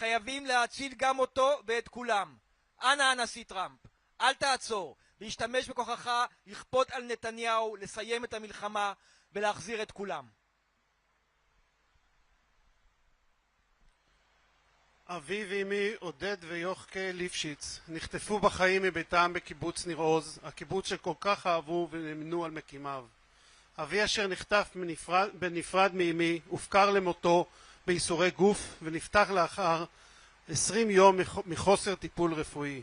חייבים להציל גם אותו ואת כולם. אנא הנשיא טראמפ, אל תעצור, להשתמש בכוחך לכפות על נתניהו לסיים את המלחמה ולהחזיר את כולם. אבי ואמי עודד ויוחקה ליפשיץ נחטפו בחיים מביתם בקיבוץ ניר עוז, הקיבוץ שכל כך אהבו ונמנו על מקימיו. אבי אשר נחטף בנפרד מאמי הופקר למותו בייסורי גוף ונפתח לאחר 20 יום מחוסר טיפול רפואי.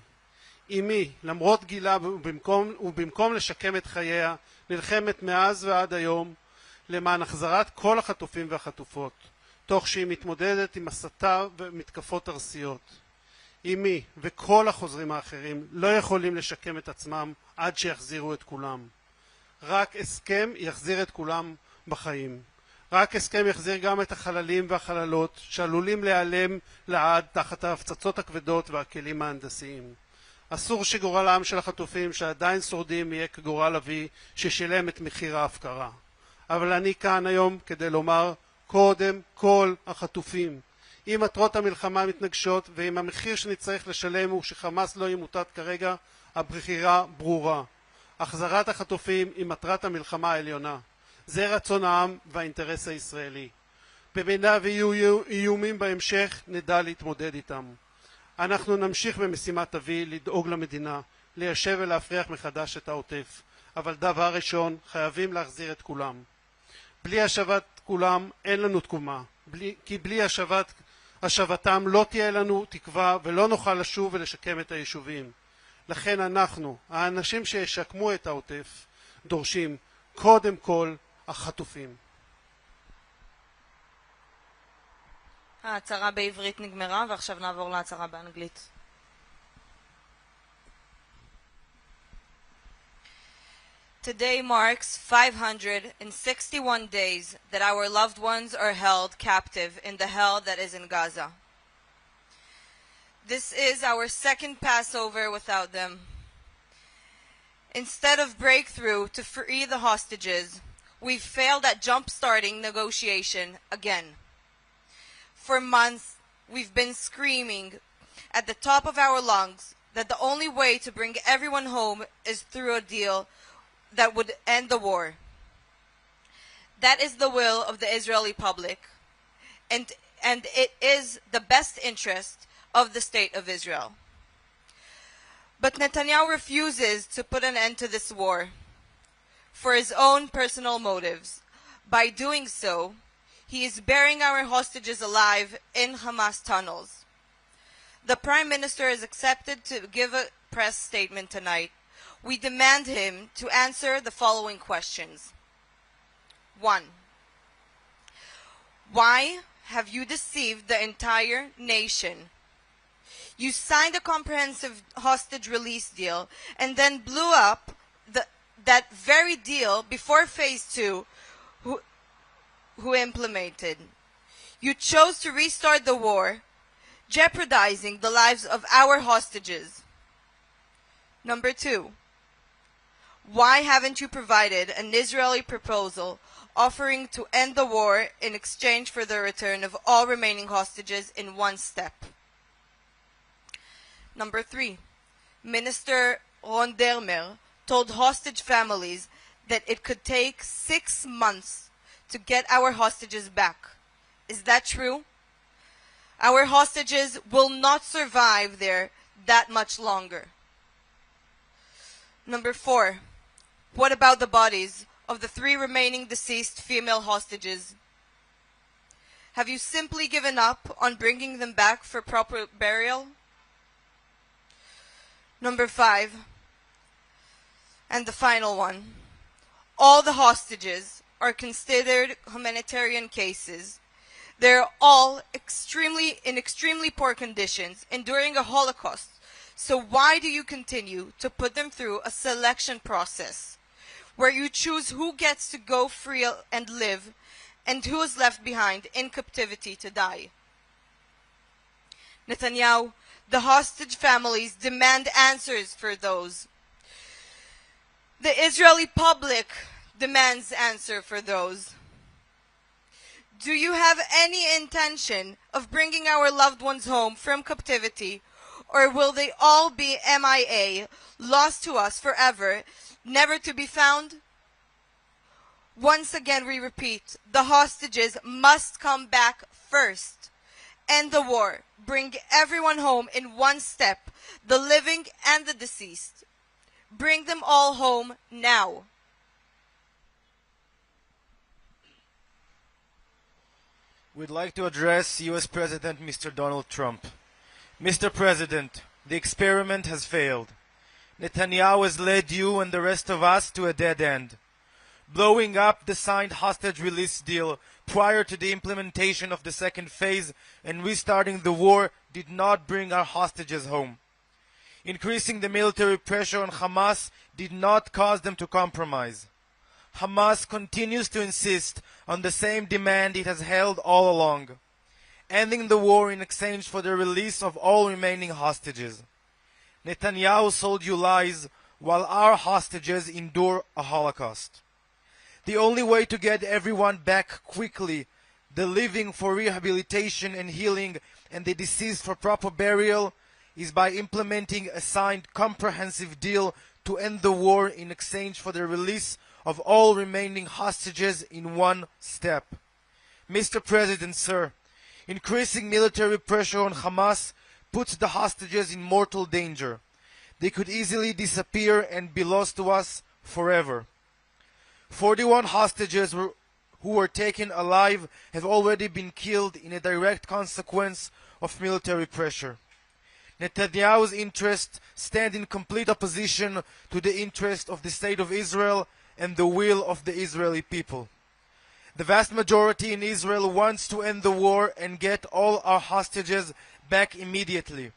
אמי, למרות גילה ובמקום לשקם את חייה, נלחמת מאז ועד היום למען החזרת כל החטופים והחטופות, תוך שהיא מתמודדת עם הסתה ומתקפות ארסיות. אמי וכל החוזרים האחרים לא יכולים לשקם את עצמם עד שיחזירו את כולם. רק הסכם יחזיר את כולם בחיים. רק הסכם יחזיר גם את החללים והחללות שעלולים להיעלם לעד תחת ההפצצות הכבדות והכלים ההנדסיים. אסור שגורלם של החטופים שעדיין שורדים יהיה כגורל אבי ששילם את מחיר ההפקרה. אבל אני כאן היום כדי לומר קודם כל החטופים. אם מטרות המלחמה מתנגשות ואם המחיר שנצטרך לשלם הוא שחמאס לא ימוטט כרגע, הבחירה ברורה. החזרת החטופים היא מטרת המלחמה העליונה. זה רצון העם והאינטרס הישראלי. במידה ויהיו איומים בהמשך נדע להתמודד איתם. אנחנו נמשיך במשימת אבי לדאוג למדינה, ליישב ולהפריח מחדש את העוטף. אבל דבר ראשון, חייבים להחזיר את כולם. בלי השבת כולם אין לנו תקומה, כי בלי השבתם לא תהיה לנו תקווה ולא נוכל לשוב ולשקם את היישובים. לכן אנחנו, האנשים שישקמו את העוטף, דורשים קודם כל החטופים. ההצהרה בעברית נגמרה ועכשיו נעבור להצהרה באנגלית. Today marks 561 days that our loved ones are held captive in the hell that is in Gaza. This is our second Passover without them. Instead of breakthrough to free the hostages, we've failed at jump-starting negotiation again. For months, we've been screaming at the top of our lungs that the only way to bring everyone home is through a deal that would end the war. That is the will of the Israeli public, and it is the best interest of the state of Israel. But Netanyahu refuses to put an end to this war for his own personal motives. By doing so, he is burying our hostages alive in Hamas tunnels. The Prime Minister has accepted to give a press statement tonight. We demand him to answer the following questions. 1. Why have you deceived the entire nation? You signed a comprehensive hostage release deal and then blew up that very deal before Phase 2 who implemented. You chose to restart the war, jeopardizing the lives of our hostages. Number 2. Why haven't you provided an Israeli proposal offering to end the war in exchange for the return of all remaining hostages in one step? Number 3. Minister Ron Dermer told hostage families that it could take 6 months to get our hostages back. Is that true? Our hostages will not survive there that much longer. Number 4. What about the bodies of the 3 remaining deceased female hostages? Have you simply given up on bringing them back for proper burial? Number 5. And the final one. All the hostages are considered humanitarian cases. They're all in extremely poor conditions, enduring a Holocaust. So why do you continue to put them through a selection process where you choose who gets to go free and live and who is left behind in captivity to die? Netanyahu, the hostage families demand answers for those. The Israeli public demands answer for those. Do you have any intention of bringing our loved ones home from captivity, or will they all be MIA, lost to us forever, never to be found? Once again we repeat, the hostages must come back first. End the war. Bring everyone home in one step, the living and the deceased. Bring them all home now. We'd like to address U.S. President Mr. Donald Trump. Mr. President, the experiment has failed. Netanyahu has led you and the rest of us to a dead end. Blowing up the signed hostage release deal prior to the implementation of the second phase and restarting the war did not bring our hostages home. Increasing the military pressure on Hamas did not cause them to compromise. Hamas continues to insist on the same demand it has held all along, ending the war in exchange for the release of all remaining hostages. Netanyahu sold you lies while our hostages endure a Holocaust. The only way to get everyone back quickly, the living for rehabilitation and healing and the deceased for proper burial, is by implementing a signed comprehensive deal to end the war in exchange for the release of all remaining hostages in one step. Mr. President, sir, increasing military pressure on Hamas puts the hostages in mortal danger. They could easily disappear and be lost to us forever. 41 hostages who were taken alive have already been killed in a direct consequence of military pressure. Netanyahu's interests stand in complete opposition to the interest of the State of Israel and the will of the Israeli people. The vast majority in Israel wants to end the war and get all our hostages back immediately.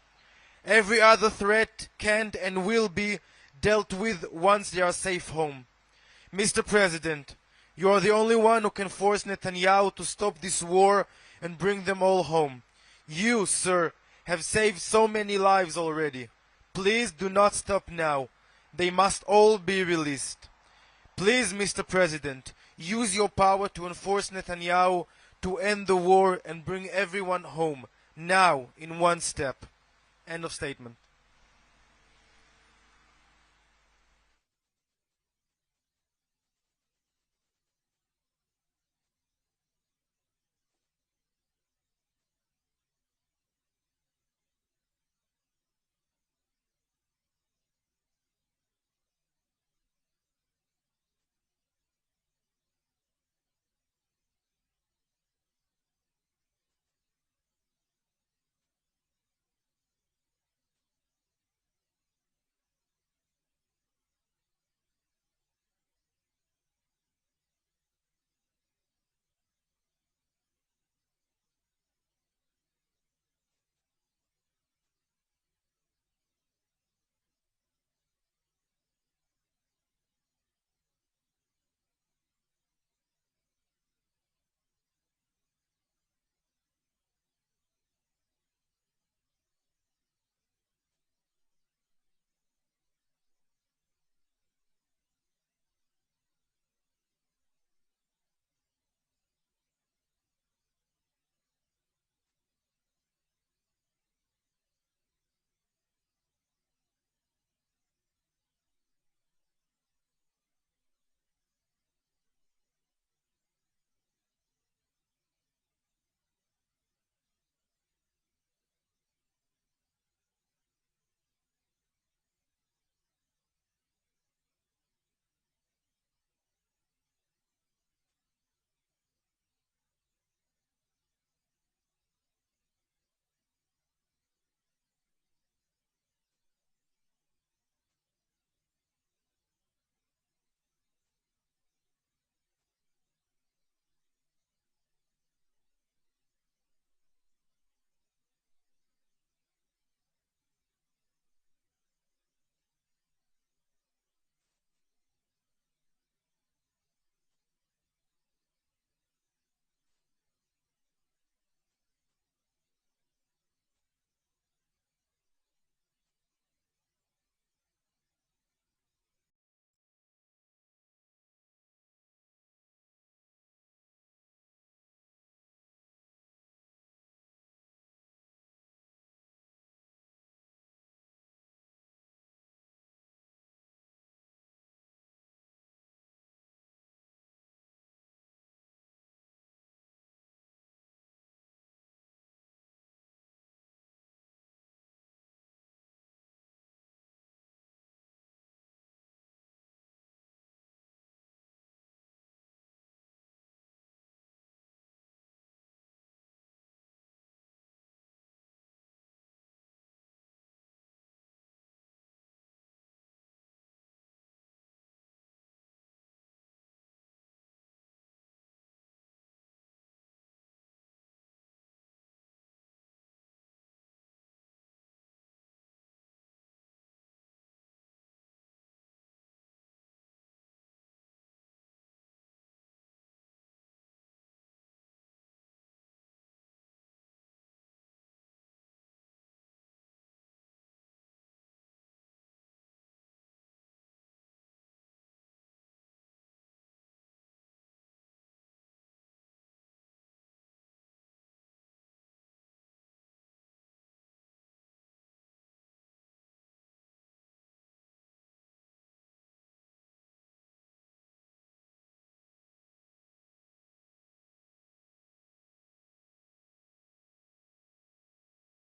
Every other threat can and will be dealt with once they are safe home. Mr. President, you are the only one who can force Netanyahu to stop this war and bring them all home. You, sir, have saved so many lives already. Please do not stop now. They must all be released. Please, Mr. President, use your power to enforce Netanyahu to end the war and bring everyone home, now, in one step. End of statement.